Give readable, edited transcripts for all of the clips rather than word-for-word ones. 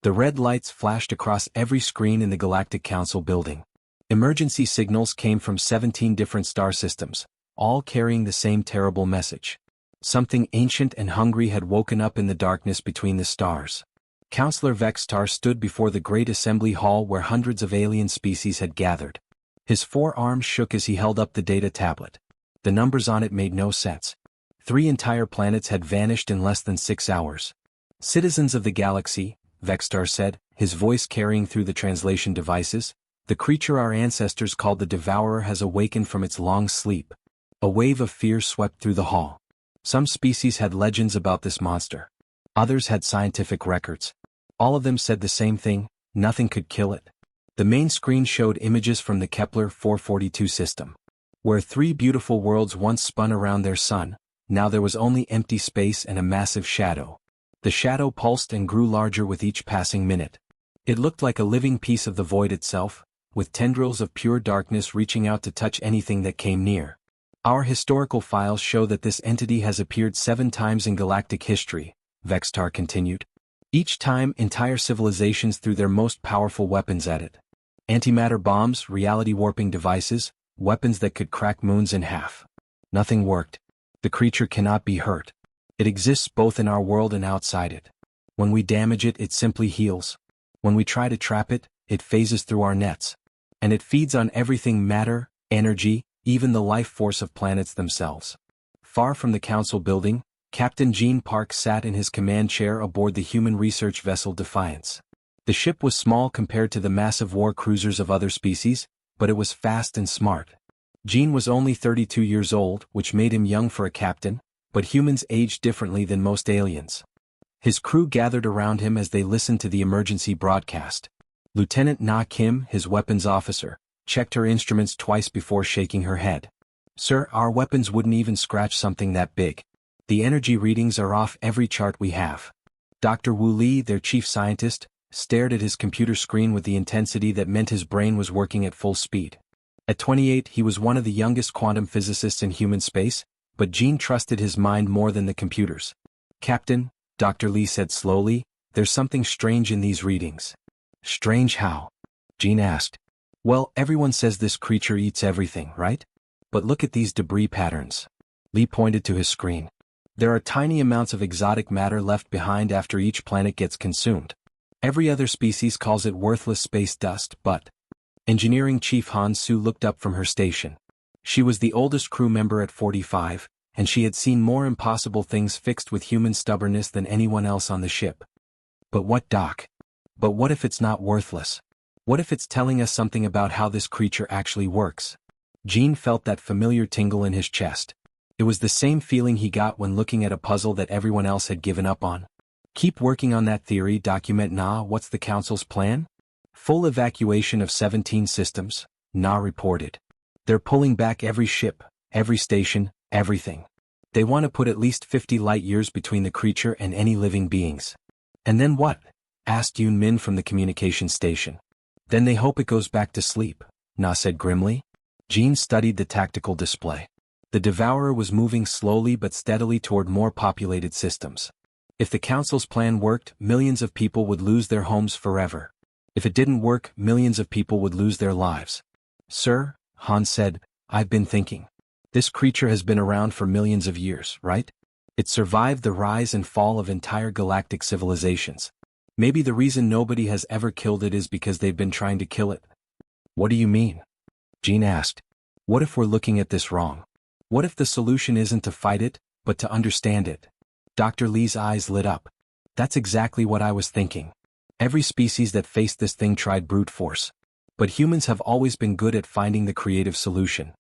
The red lights flashed across every screen in the Galactic Council building. Emergency signals came from 17 different star systems, all carrying the same terrible message. Something ancient and hungry had woken up in the darkness between the stars. Counselor Vextar stood before the great assembly hall where hundreds of alien species had gathered. His forearms shook as he held up the data tablet. The numbers on it made no sense. 3 entire planets had vanished in less than 6 hours. Citizens of the galaxy, Vextar said, his voice carrying through the translation devices, the creature our ancestors called the Devourer has awakened from its long sleep. A wave of fear swept through the hall. Some species had legends about this monster. Others had scientific records. All of them said the same thing: nothing could kill it. The main screen showed images from the Kepler 442 system. Where 3 beautiful worlds once spun around their sun, now there was only empty space and a massive shadow. The shadow pulsed and grew larger with each passing minute. It looked like a living piece of the void itself, with tendrils of pure darkness reaching out to touch anything that came near. Our historical files show that this entity has appeared 7 times in galactic history, Vextar continued. Each time, entire civilizations threw their most powerful weapons at it. Antimatter bombs, reality-warping devices, weapons that could crack moons in half. Nothing worked. The creature cannot be hurt. It exists both in our world and outside it. When we damage it, it simply heals. When we try to trap it, it phases through our nets. And it feeds on everything: matter, energy, even the life force of planets themselves. Far from the council building, Captain Gene Park sat in his command chair aboard the human research vessel Defiance. The ship was small compared to the massive war cruisers of other species, but it was fast and smart. Gene was only 32 years old, which made him young for a captain, but humans aged differently than most aliens. His crew gathered around him as they listened to the emergency broadcast. Lieutenant Na Kim, his weapons officer, checked her instruments twice before shaking her head. "Sir, our weapons wouldn't even scratch something that big. The energy readings are off every chart we have." Dr. Wu Li, their chief scientist, stared at his computer screen with the intensity that meant his brain was working at full speed. At 28, he was one of the youngest quantum physicists in human space, but Gene trusted his mind more than the computers. "Captain," Dr. Li said slowly, "there's something strange in these readings." "Strange how?" Gene asked. "Well, everyone says this creature eats everything, right? But look at these debris patterns." Li pointed to his screen. "There are tiny amounts of exotic matter left behind after each planet gets consumed. Every other species calls it worthless space dust, but..." Engineering Chief Han Su looked up from her station. She was the oldest crew member at 45, and she had seen more impossible things fixed with human stubbornness than anyone else on the ship. "But what, Doc? But what if it's not worthless? What if it's telling us something about how this creature actually works?" Gene felt that familiar tingle in his chest. It was the same feeling he got when looking at a puzzle that everyone else had given up on. "Keep working on that theory, Document Na. What's the Council's plan?" "Full evacuation of 17 systems," Na reported. "They're pulling back every ship, every station, everything. They want to put at least 50 light-years between the creature and any living beings." "And then what?" asked Yun Min from the communication station. "Then they hope it goes back to sleep," Na said grimly. Gene studied the tactical display. The Devourer was moving slowly but steadily toward more populated systems. If the Council's plan worked, millions of people would lose their homes forever. If it didn't work, millions of people would lose their lives. "Sir," Han said, "I've been thinking. This creature has been around for millions of years, right? It survived the rise and fall of entire galactic civilizations. Maybe the reason nobody has ever killed it is because they've been trying to kill it." "What do you mean?" Gene asked. "What if we're looking at this wrong? What if the solution isn't to fight it, but to understand it?" Dr. Li's eyes lit up. "That's exactly what I was thinking. Every species that faced this thing tried brute force. But humans have always been good at finding the creative solution."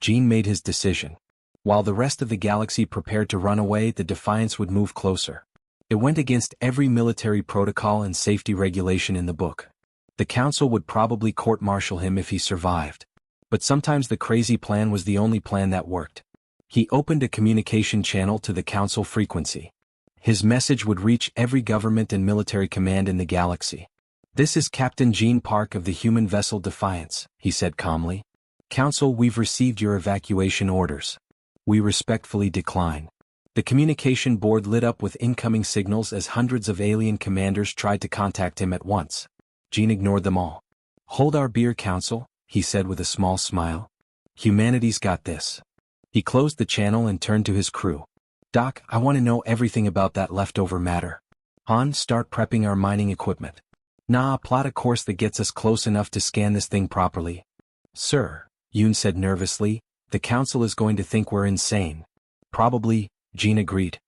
Gene made his decision. While the rest of the galaxy prepared to run away, the Defiance would move closer. It went against every military protocol and safety regulation in the book. The Council would probably court-martial him if he survived. But sometimes the crazy plan was the only plan that worked. He opened a communication channel to the Council frequency. His message would reach every government and military command in the galaxy. "This is Captain Gene Park of the human vessel Defiance," he said calmly. "Council, we've received your evacuation orders. We respectfully decline. The communication board lit up with incoming signals as hundreds of alien commanders tried to contact him at once. Gene ignored them all. "Hold our beer, Council," he said with a small smile. "Humanity's got this." He closed the channel and turned to his crew. "Doc, I want to know everything about that leftover matter." "Han, start prepping our mining equipment." "Nah, plot a course that gets us close enough to scan this thing properly." "Sir," Yoon said nervously, "the Council is going to think we're insane." "Probably," Gene agreed.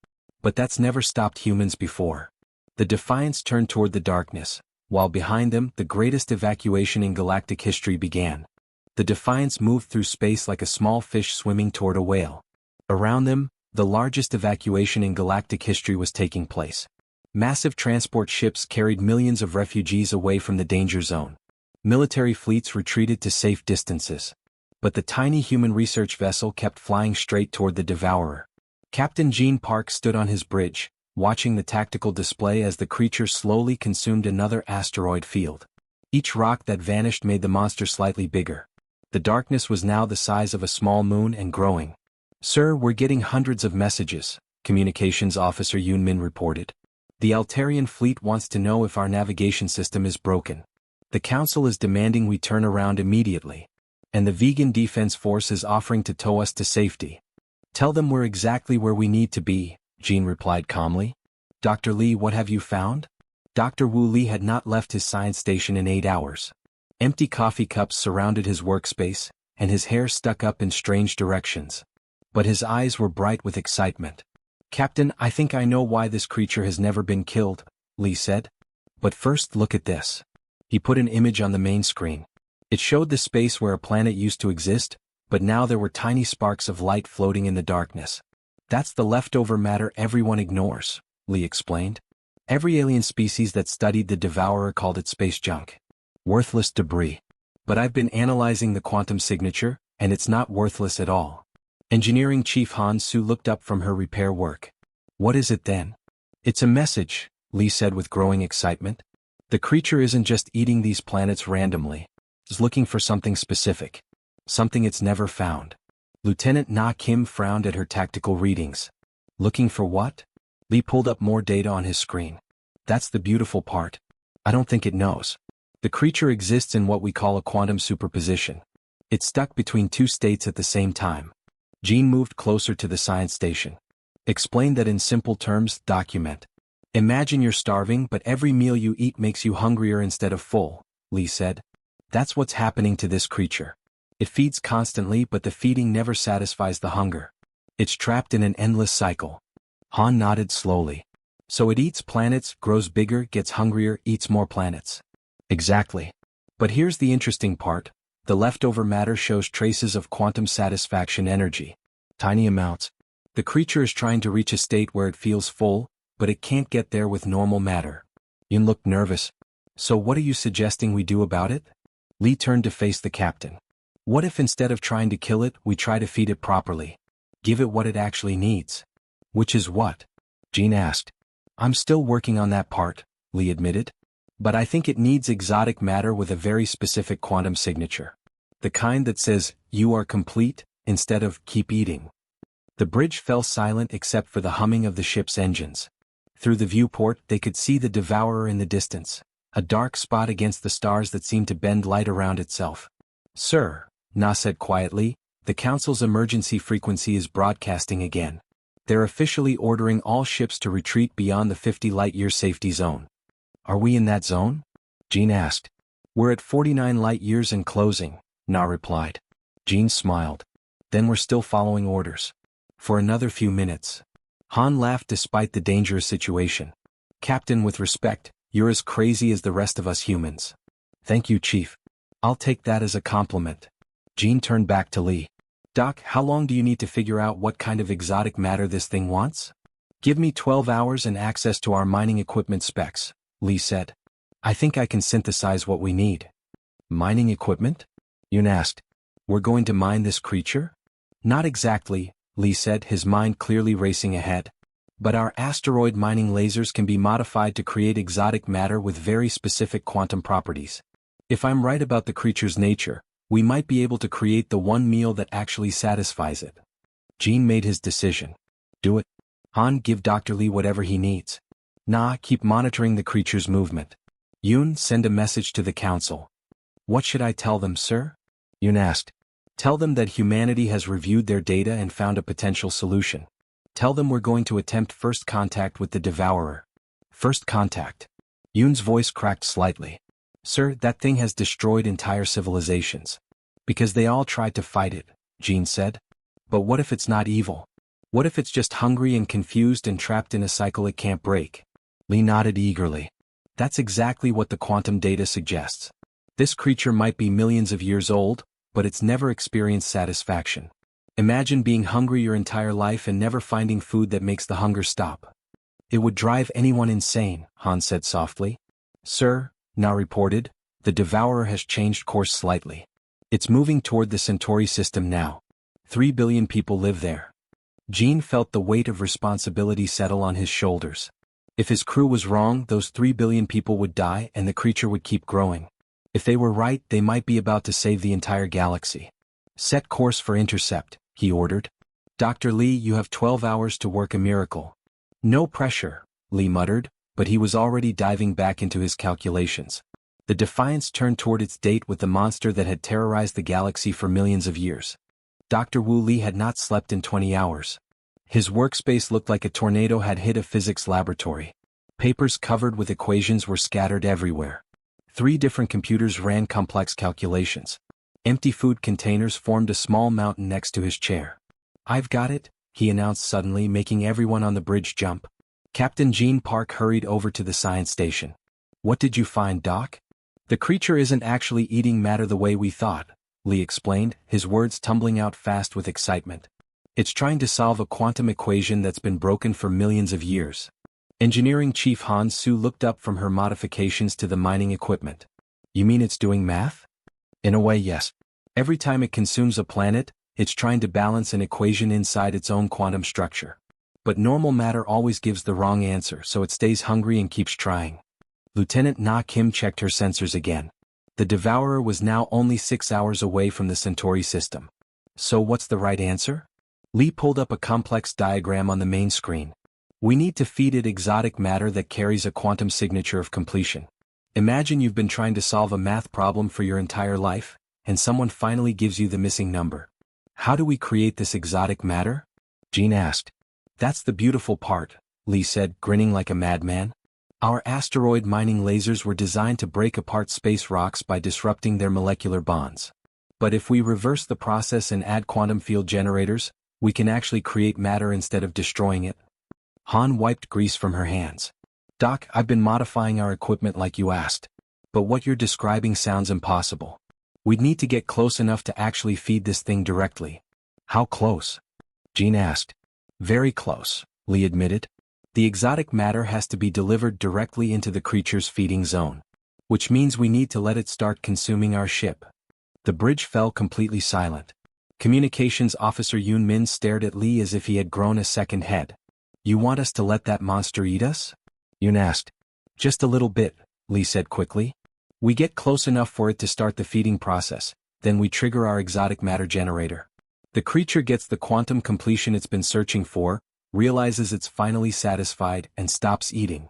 "But that's never stopped humans before." The Defiance turned toward the darkness, while behind them the greatest evacuation in galactic history began. The Defiance moved through space like a small fish swimming toward a whale. Around them, the largest evacuation in galactic history was taking place. Massive transport ships carried millions of refugees away from the danger zone. Military fleets retreated to safe distances. But the tiny human research vessel kept flying straight toward the Devourer. Captain Gene Park stood on his bridge, watching the tactical display as the creature slowly consumed another asteroid field. Each rock that vanished made the monster slightly bigger. The darkness was now the size of a small moon and growing. "Sir, we're getting hundreds of messages," Communications Officer Yoon Min reported. "The Altarian fleet wants to know if our navigation system is broken. The Council is demanding we turn around immediately. And the Vegan Defense Force is offering to tow us to safety." "Tell them we're exactly where we need to be," Gene replied calmly. "Dr. Lee, what have you found?" Dr. Wu Lee had not left his science station in 8 hours. Empty coffee cups surrounded his workspace, and his hair stuck up in strange directions. But his eyes were bright with excitement. "Captain, I think I know why this creature has never been killed," Lee said. "But first look at this." He put an image on the main screen. It showed the space where a planet used to exist, but now there were tiny sparks of light floating in the darkness. "That's the leftover matter everyone ignores," Lee explained. "Every alien species that studied the Devourer called it space junk. Worthless debris. But I've been analyzing the quantum signature, and it's not worthless at all." Engineering Chief Han Su looked up from her repair work. "What is it then?" "It's a message," Lee said with growing excitement. "The creature isn't just eating these planets randomly. It's looking for something specific. Something it's never found." Lieutenant Na Kim frowned at her tactical readings. "Looking for what?" Lee pulled up more data on his screen. "That's the beautiful part. I don't think it knows. The creature exists in what we call a quantum superposition. It's stuck between two states at the same time." Gene moved closer to the science station. "Explain that in simple terms, document." "Imagine you're starving but every meal you eat makes you hungrier instead of full," Lee said. "That's what's happening to this creature. It feeds constantly but the feeding never satisfies the hunger. It's trapped in an endless cycle." Han nodded slowly. "So it eats planets, grows bigger, gets hungrier, eats more planets." "Exactly. But here's the interesting part. The leftover matter shows traces of quantum satisfaction energy. Tiny amounts. The creature is trying to reach a state where it feels full, but it can't get there with normal matter." Yun looked nervous. "So what are you suggesting we do about it?" Lee turned to face the captain. "What if instead of trying to kill it, we try to feed it properly? Give it what it actually needs." "Which is what?" Gene asked. "I'm still working on that part," Lee admitted. "But I think it needs exotic matter with a very specific quantum signature. The kind that says, 'You are complete,' instead of 'keep eating.'" The bridge fell silent except for the humming of the ship's engines. Through the viewport they could see the Devourer in the distance, a dark spot against the stars that seemed to bend light around itself. "Sir," Na said quietly, "the Council's emergency frequency is broadcasting again. They're officially ordering all ships to retreat beyond the 50 light-year safety zone." "Are we in that zone?" Gene asked. "We're at 49 light-years and closing," Na replied. Gene smiled. "Then we're still following orders. For another few minutes." Han laughed despite the dangerous situation. "Captain, with respect, you're as crazy as the rest of us humans." "Thank you, Chief. I'll take that as a compliment." Gene turned back to Lee. "Doc, how long do you need to figure out what kind of exotic matter this thing wants?" "Give me 12 hours and access to our mining equipment specs," Lee said. "I think I can synthesize what we need." "Mining equipment?" Yun asked. "We're going to mine this creature?" "Not exactly," Lee said, his mind clearly racing ahead. "But our asteroid mining lasers can be modified to create exotic matter with very specific quantum properties. If I'm right about the creature's nature, we might be able to create the one meal that actually satisfies it." Gene made his decision. "Do it." Han, give Dr. Lee whatever he needs. Na, keep monitoring the creature's movement. Yoon, send a message to the council. What should I tell them, sir? Yoon asked. Tell them that humanity has reviewed their data and found a potential solution. Tell them we're going to attempt first contact with the Devourer. First contact. Yoon's voice cracked slightly. Sir, that thing has destroyed entire civilizations. Because they all tried to fight it, Jean said. But what if it's not evil? What if it's just hungry and confused and trapped in a cycle it can't break? Lee nodded eagerly. That's exactly what the quantum data suggests. This creature might be millions of years old, but it's never experienced satisfaction. Imagine being hungry your entire life and never finding food that makes the hunger stop. It would drive anyone insane, Han said softly. Sir, Na reported, the Devourer has changed course slightly. It's moving toward the Centauri system now. 3 billion people live there. Jean felt the weight of responsibility settle on his shoulders. If his crew was wrong, those 3 billion people would die and the creature would keep growing. If they were right, they might be about to save the entire galaxy. Set course for intercept, he ordered. Dr. Lee, you have 12 hours to work a miracle. No pressure, Lee muttered, but he was already diving back into his calculations. The Defiance turned toward its date with the monster that had terrorized the galaxy for millions of years. Dr. Wu Li had not slept in 20 hours. His workspace looked like a tornado had hit a physics laboratory. Papers covered with equations were scattered everywhere. 3 different computers ran complex calculations. Empty food containers formed a small mountain next to his chair. I've got it, he announced suddenly, making everyone on the bridge jump. Captain Gene Park hurried over to the science station. What did you find, Doc? The creature isn't actually eating matter the way we thought, Lee explained, his words tumbling out fast with excitement. It's trying to solve a quantum equation that's been broken for millions of years. Engineering Chief Han Su looked up from her modifications to the mining equipment. You mean it's doing math? In a way, yes. Every time it consumes a planet, it's trying to balance an equation inside its own quantum structure. But normal matter always gives the wrong answer, so it stays hungry and keeps trying. Lieutenant Na Kim checked her sensors again. The Devourer was now only 6 hours away from the Centauri system. So what's the right answer? Lee pulled up a complex diagram on the main screen. We need to feed it exotic matter that carries a quantum signature of completion. Imagine you've been trying to solve a math problem for your entire life, and someone finally gives you the missing number. How do we create this exotic matter? Jean asked. That's the beautiful part, Lee said, grinning like a madman. Our asteroid mining lasers were designed to break apart space rocks by disrupting their molecular bonds. But if we reverse the process and add quantum field generators, we can actually create matter instead of destroying it. Han wiped grease from her hands. Doc, I've been modifying our equipment like you asked. But what you're describing sounds impossible. We'd need to get close enough to actually feed this thing directly. How close? Jean asked. Very close, Lee admitted. The exotic matter has to be delivered directly into the creature's feeding zone. Which means we need to let it start consuming our ship. The bridge fell completely silent. Communications Officer Yoon Min stared at Lee as if he had grown a second head. You want us to let that monster eat us? Yoon asked. Just a little bit, Lee said quickly. We get close enough for it to start the feeding process, then we trigger our exotic matter generator. The creature gets the quantum completion it's been searching for, realizes it's finally satisfied, and stops eating.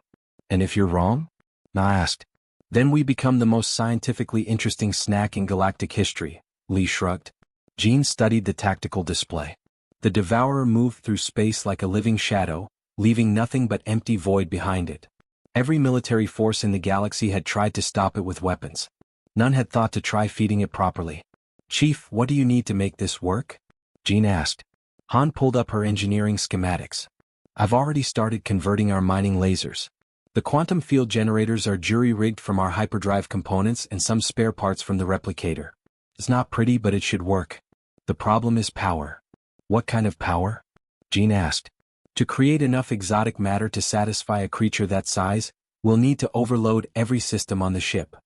And if you're wrong? Na asked. Then we become the most scientifically interesting snack in galactic history, Lee shrugged. Jean studied the tactical display. The Devourer moved through space like a living shadow, leaving nothing but empty void behind it. Every military force in the galaxy had tried to stop it with weapons. None had thought to try feeding it properly. Chief, what do you need to make this work? Jean asked. Han pulled up her engineering schematics. I've already started converting our mining lasers. The quantum field generators are jury-rigged from our hyperdrive components and some spare parts from the replicator. It's not pretty, but it should work. The problem is power. What kind of power? Jean asked. To create enough exotic matter to satisfy a creature that size, we'll need to overload every system on the ship,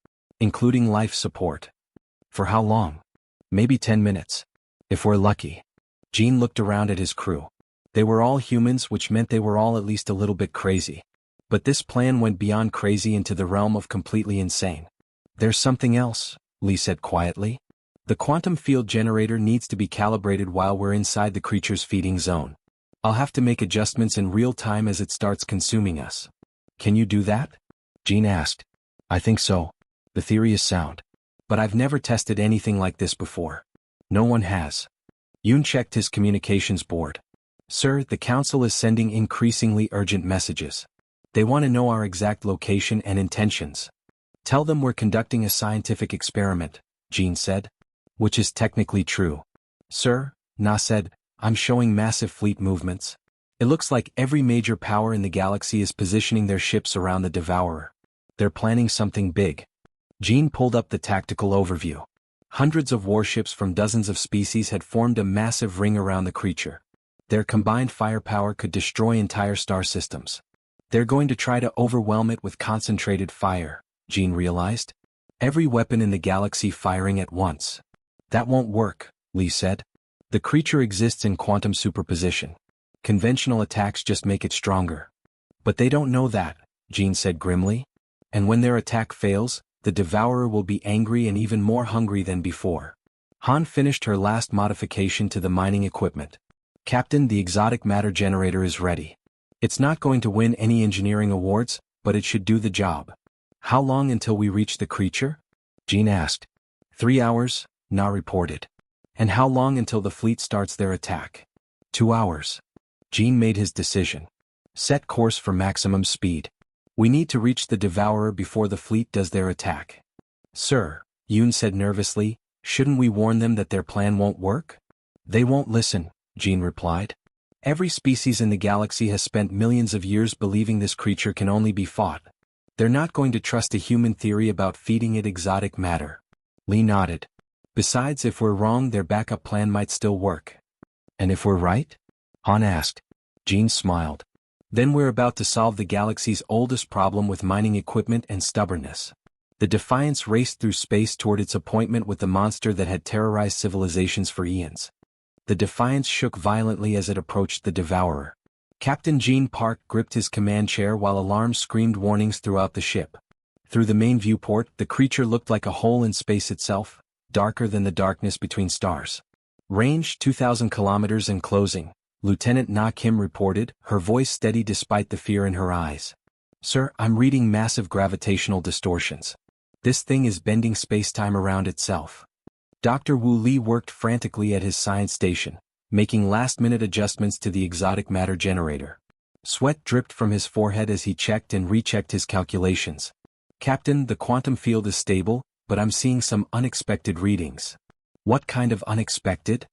including life support. For how long? Maybe 10 minutes. If we're lucky. Jean looked around at his crew. They were all humans, which meant they were all at least a little bit crazy. But this plan went beyond crazy into the realm of completely insane. There's something else, Lee said quietly. The quantum field generator needs to be calibrated while we're inside the creature's feeding zone. I'll have to make adjustments in real time as it starts consuming us. Can you do that? Jean asked. I think so. The theory is sound. But I've never tested anything like this before. No one has. Yoon checked his communications board. Sir, the council is sending increasingly urgent messages. They want to know our exact location and intentions. Tell them we're conducting a scientific experiment, Jean said. Which is technically true. Sir, Na said, I'm showing massive fleet movements. It looks like every major power in the galaxy is positioning their ships around the Devourer. They're planning something big. Jean pulled up the tactical overview. Hundreds of warships from dozens of species had formed a massive ring around the creature. Their combined firepower could destroy entire star systems. They're going to try to overwhelm it with concentrated fire, Jean realized. Every weapon in the galaxy firing at once. That won't work, Lee said. The creature exists in quantum superposition. Conventional attacks just make it stronger. But they don't know that, Jean said grimly. And when their attack fails, the Devourer will be angry and even more hungry than before. Han finished her last modification to the mining equipment. Captain, the exotic matter generator is ready. It's not going to win any engineering awards, but it should do the job. How long until we reach the creature? Jean asked. 3 hours, Na reported. And how long until the fleet starts their attack? 2 hours. Jean made his decision. Set course for maximum speed. We need to reach the Devourer before the fleet does their attack. Sir, Yoon said nervously, shouldn't we warn them that their plan won't work? They won't listen, Jean replied. Every species in the galaxy has spent millions of years believing this creature can only be fought. They're not going to trust a human theory about feeding it exotic matter. Lee nodded. Besides, if we're wrong, their backup plan might still work. And if we're right? Han asked. Jean smiled. Then we're about to solve the galaxy's oldest problem with mining equipment and stubbornness. The Defiance raced through space toward its appointment with the monster that had terrorized civilizations for eons. The Defiance shook violently as it approached the Devourer. Captain Gene Park gripped his command chair while alarms screamed warnings throughout the ship. Through the main viewport, the creature looked like a hole in space itself, darker than the darkness between stars. Range 2,000 kilometers and closing, Lieutenant Na Kim reported, her voice steady despite the fear in her eyes. Sir, I'm reading massive gravitational distortions. This thing is bending space-time around itself. Dr. Wu Li worked frantically at his science station, making last-minute adjustments to the exotic matter generator. Sweat dripped from his forehead as he checked and rechecked his calculations. Captain, the quantum field is stable, but I'm seeing some unexpected readings. What kind of unexpected?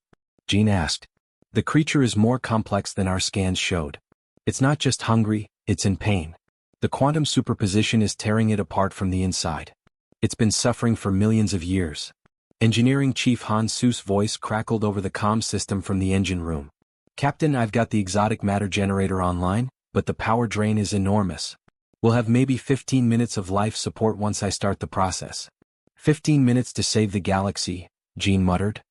Jean asked. The creature is more complex than our scans showed. It's not just hungry, it's in pain. The quantum superposition is tearing it apart from the inside. It's been suffering for millions of years. Engineering Chief Han Su's voice crackled over the comm system from the engine room. Captain, I've got the exotic matter generator online, but the power drain is enormous. We'll have maybe 15 minutes of life support once I start the process. 15 minutes to save the galaxy, Jean muttered.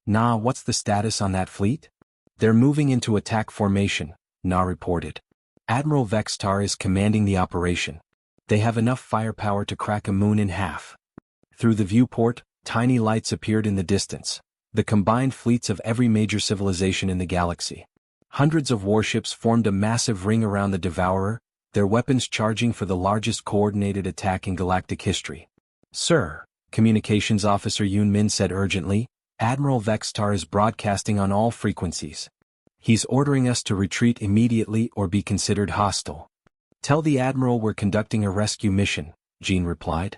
Na, what's the status on that fleet? They're moving into attack formation, Na reported. Admiral Vextar is commanding the operation. They have enough firepower to crack a moon in half. Through the viewport, tiny lights appeared in the distance. The combined fleets of every major civilization in the galaxy. Hundreds of warships formed a massive ring around the Devourer, their weapons charging for the largest coordinated attack in galactic history. Sir, Communications Officer Yoon Min said urgently, Admiral Vextar is broadcasting on all frequencies. He's ordering us to retreat immediately or be considered hostile. Tell the Admiral we're conducting a rescue mission, Jean replied.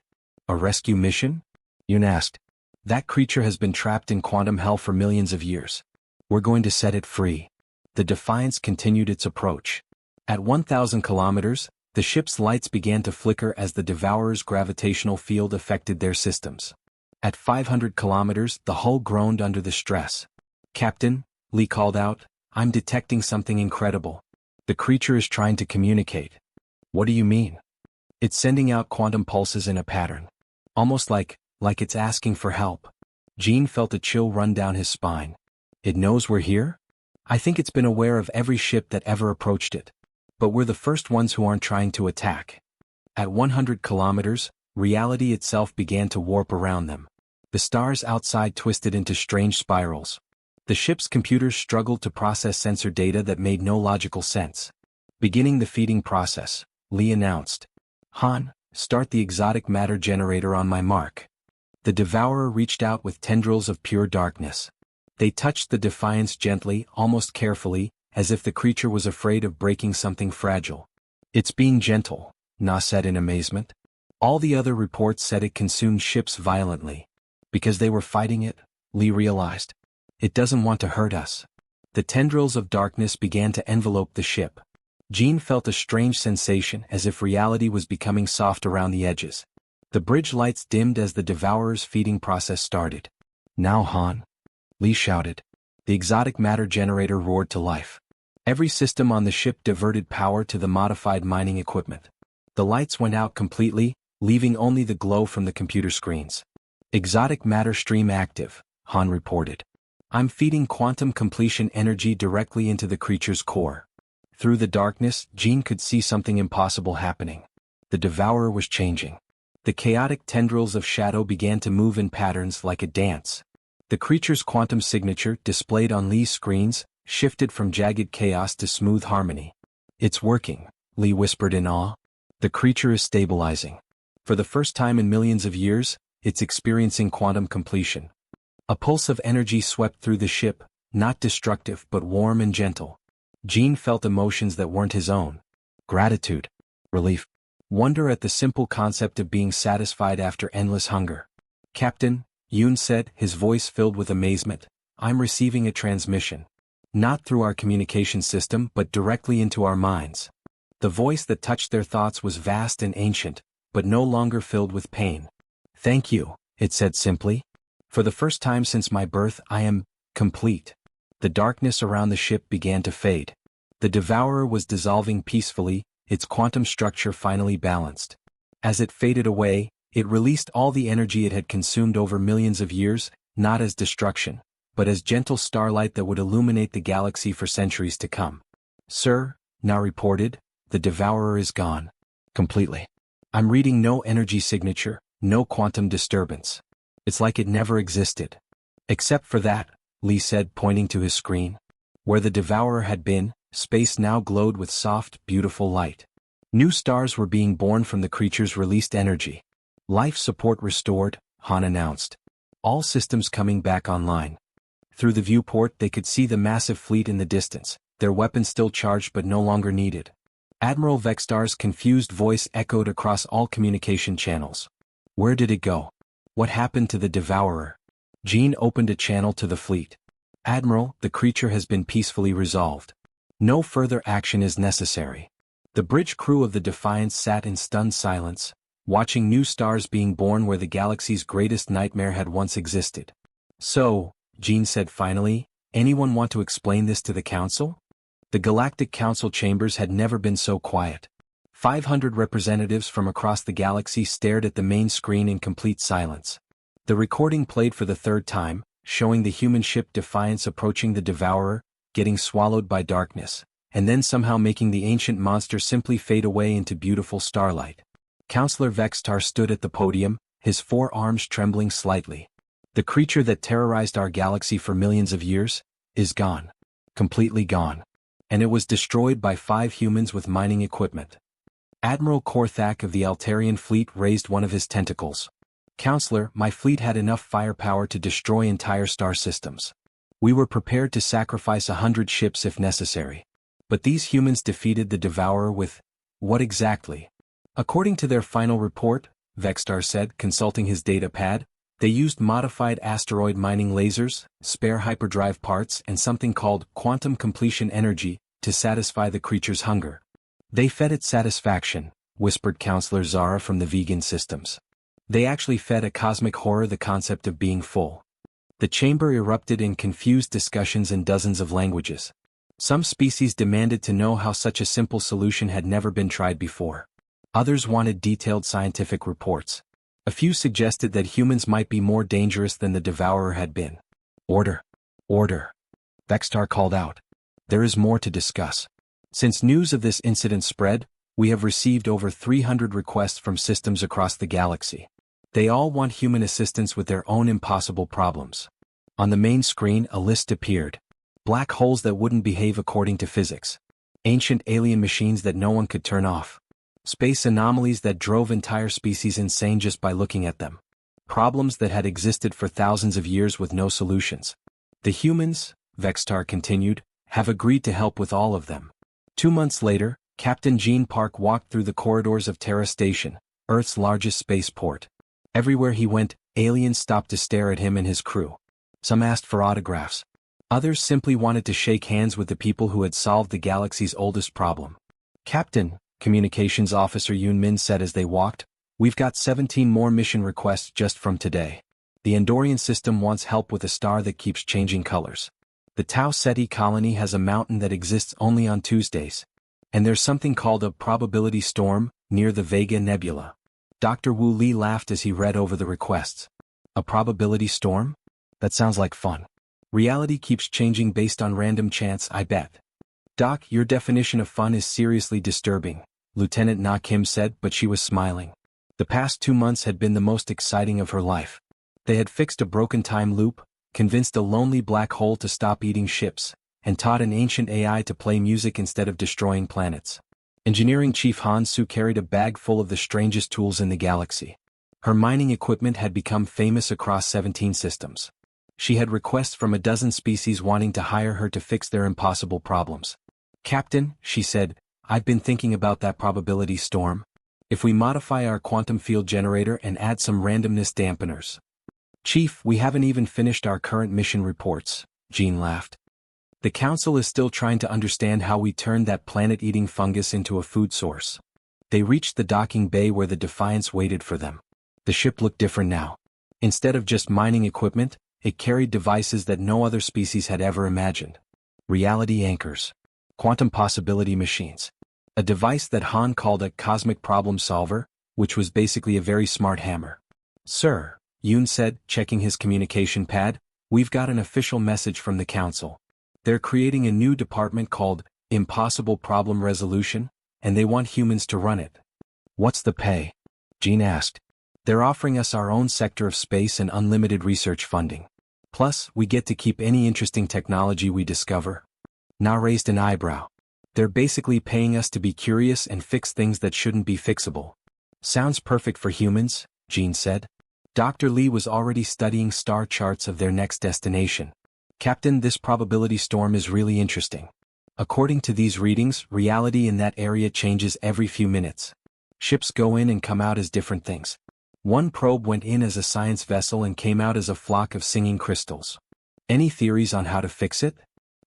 A rescue mission? Yoon asked. That creature has been trapped in quantum hell for millions of years. We're going to set it free. The Defiance continued its approach. At 1,000 kilometers, the ship's lights began to flicker as the Devourer's gravitational field affected their systems. At 500 kilometers, the hull groaned under the stress. Captain, Lee called out, I'm detecting something incredible. The creature is trying to communicate. What do you mean? It's sending out quantum pulses in a pattern. Almost like it's asking for help. Jean felt a chill run down his spine. It knows we're here? I think it's been aware of every ship that ever approached it. But we're the first ones who aren't trying to attack. At 100 kilometers, reality itself began to warp around them. The stars outside twisted into strange spirals. The ship's computers struggled to process sensor data that made no logical sense. Beginning the feeding process, Lee announced. Han, start the exotic matter generator on my mark. The Devourer reached out with tendrils of pure darkness. They touched the Defiance gently, almost carefully, as if the creature was afraid of breaking something fragile. It's being gentle, Na said in amazement. All the other reports said it consumed ships violently. Because they were fighting it, Lee realized. It doesn't want to hurt us. The tendrils of darkness began to envelope the ship. Jean felt a strange sensation as if reality was becoming soft around the edges. The bridge lights dimmed as the Devourer's feeding process started. Now Han, Lee shouted. The exotic matter generator roared to life. Every system on the ship diverted power to the modified mining equipment. The lights went out completely, leaving only the glow from the computer screens. Exotic matter stream active, Han reported. I'm feeding quantum completion energy directly into the creature's core. Through the darkness, Jean could see something impossible happening. The Devourer was changing. The chaotic tendrils of shadow began to move in patterns like a dance. The creature's quantum signature, displayed on Lee's screens, shifted from jagged chaos to smooth harmony. It's working, Lee whispered in awe. The creature is stabilizing. For the first time in millions of years, it's experiencing quantum completion. A pulse of energy swept through the ship, not destructive but warm and gentle. Jean felt emotions that weren't his own. Gratitude, relief, wonder at the simple concept of being satisfied after endless hunger. Captain, Yoon said, his voice filled with amazement, I'm receiving a transmission. Not through our communication system but directly into our minds. The voice that touched their thoughts was vast and ancient, but no longer filled with pain. Thank you, it said simply. For the first time since my birth I am complete. The darkness around the ship began to fade. The Devourer was dissolving peacefully, its quantum structure finally balanced. As it faded away, it released all the energy it had consumed over millions of years, not as destruction, but as gentle starlight that would illuminate the galaxy for centuries to come. Sir, Na reported, the Devourer is gone. Completely. I'm reading no energy signature, no quantum disturbance. It's like it never existed. Except for that, Lee said, pointing to his screen. Where the Devourer had been, space now glowed with soft, beautiful light. New stars were being born from the creature's released energy. Life support restored, Han announced. All systems coming back online. Through the viewport they could see the massive fleet in the distance, their weapons still charged but no longer needed. Admiral Vextar's confused voice echoed across all communication channels. Where did it go? What happened to the Devourer? Jean opened a channel to the fleet. Admiral, the creature has been peacefully resolved. No further action is necessary. The bridge crew of the Defiance sat in stunned silence, watching new stars being born where the galaxy's greatest nightmare had once existed. So, Jean said finally, anyone want to explain this to the Council? The Galactic Council chambers had never been so quiet. 500 representatives from across the galaxy stared at the main screen in complete silence. The recording played for the third time, showing the human ship Defiance approaching the Devourer, getting swallowed by darkness, and then somehow making the ancient monster simply fade away into beautiful starlight. Counselor Vextar stood at the podium, his forearms trembling slightly. The creature that terrorized our galaxy for millions of years is gone. Completely gone. And it was destroyed by 5 humans with mining equipment. Admiral Korthak of the Altarian fleet raised one of his tentacles. Counselor, my fleet had enough firepower to destroy entire star systems. We were prepared to sacrifice 100 ships if necessary. But these humans defeated the Devourer with... what exactly? According to their final report, Vextar said, consulting his data pad, they used modified asteroid mining lasers, spare hyperdrive parts and something called quantum completion energy to satisfy the creature's hunger. They fed it satisfaction, whispered Counselor Zara from the vegan systems. They actually fed a cosmic horror the concept of being full. The chamber erupted in confused discussions in dozens of languages. Some species demanded to know how such a simple solution had never been tried before. Others wanted detailed scientific reports. A few suggested that humans might be more dangerous than the Devourer had been. Order. Order. Vextar called out. There is more to discuss. Since news of this incident spread, we have received over 300 requests from systems across the galaxy. They all want human assistance with their own impossible problems. On the main screen, a list appeared. Black holes that wouldn't behave according to physics. Ancient alien machines that no one could turn off. Space anomalies that drove entire species insane just by looking at them. Problems that had existed for thousands of years with no solutions. The humans, Vextar continued, have agreed to help with all of them. 2 months later, Captain Gene Park walked through the corridors of Terra Station, Earth's largest spaceport. Everywhere he went, aliens stopped to stare at him and his crew. Some asked for autographs. Others simply wanted to shake hands with the people who had solved the galaxy's oldest problem. Captain, Communications Officer Yoon Min said as they walked, "We've got 17 more mission requests just from today. The Andorian system wants help with a star that keeps changing colors. The Tau Ceti colony has a mountain that exists only on Tuesdays. And there's something called a probability storm near the Vega Nebula." Dr. Wu Li laughed as he read over the requests. A probability storm? That sounds like fun. Reality keeps changing based on random chance, I bet. Doc, your definition of fun is seriously disturbing, Lieutenant Na Kim said, but she was smiling. The past 2 months had been the most exciting of her life. They had fixed a broken time loop, convinced a lonely black hole to stop eating ships, and taught an ancient AI to play music instead of destroying planets. Engineering Chief Han Su carried a bag full of the strangest tools in the galaxy. Her mining equipment had become famous across 17 systems. She had requests from a dozen species wanting to hire her to fix their impossible problems. "Captain," she said, "I've been thinking about that probability storm. If we modify our quantum field generator and add some randomness dampeners." "Chief, we haven't even finished our current mission reports," Jean laughed. "The Council is still trying to understand how we turned that planet-eating fungus into a food source." They reached the docking bay where the Defiance waited for them. The ship looked different now. Instead of just mining equipment, it carried devices that no other species had ever imagined. Reality anchors. Quantum possibility machines. A device that Han called a cosmic problem solver, which was basically a very smart hammer. "Sir," Yoon said, checking his communication pad, "we've got an official message from the Council. They're creating a new department called Impossible Problem Resolution, and they want humans to run it." "What's the pay?" Jean asked. "They're offering us our own sector of space and unlimited research funding. Plus, we get to keep any interesting technology we discover." Na raised an eyebrow. "They're basically paying us to be curious and fix things that shouldn't be fixable." "Sounds perfect for humans," Jean said. Dr. Lee was already studying star charts of their next destination. "Captain, this probability storm is really interesting. According to these readings, reality in that area changes every few minutes. Ships go in and come out as different things. One probe went in as a science vessel and came out as a flock of singing crystals. Any theories on how to fix it?"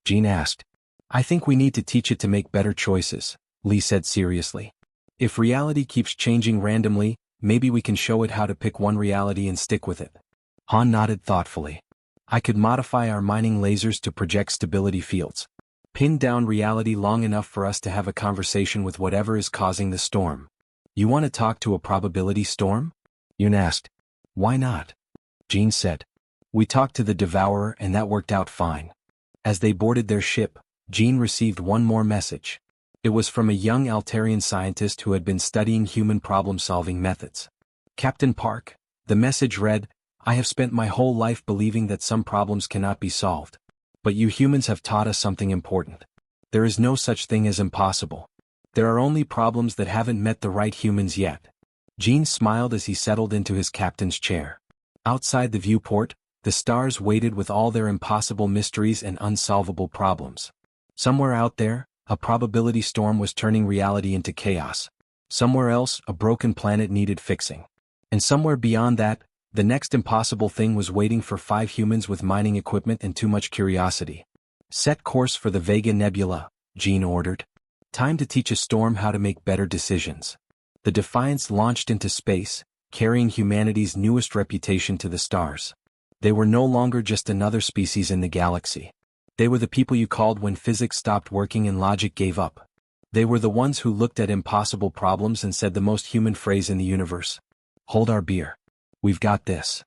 Jean asked. "I think we need to teach it to make better choices," Lee said seriously. "If reality keeps changing randomly, maybe we can show it how to pick one reality and stick with it." Han nodded thoughtfully. "I could modify our mining lasers to project stability fields. Pin down reality long enough for us to have a conversation with whatever is causing the storm." "You want to talk to a probability storm?" Yoon asked. "Why not?" Jean said. "We talked to the Devourer and that worked out fine." As they boarded their ship, Jean received one more message. It was from a young Altarian scientist who had been studying human problem-solving methods. "Captain Park," the message read, "I have spent my whole life believing that some problems cannot be solved. But you humans have taught us something important. There is no such thing as impossible. There are only problems that haven't met the right humans yet." Jean smiled as he settled into his captain's chair. Outside the viewport, the stars waited with all their impossible mysteries and unsolvable problems. Somewhere out there, a probability storm was turning reality into chaos. Somewhere else, a broken planet needed fixing. And somewhere beyond that, the next impossible thing was waiting for 5 humans with mining equipment and too much curiosity. "Set course for the Vega Nebula," Jean ordered. "Time to teach a storm how to make better decisions." The Defiance launched into space, carrying humanity's newest reputation to the stars. They were no longer just another species in the galaxy. They were the people you called when physics stopped working and logic gave up. They were the ones who looked at impossible problems and said the most human phrase in the universe. "Hold our beer. We've got this."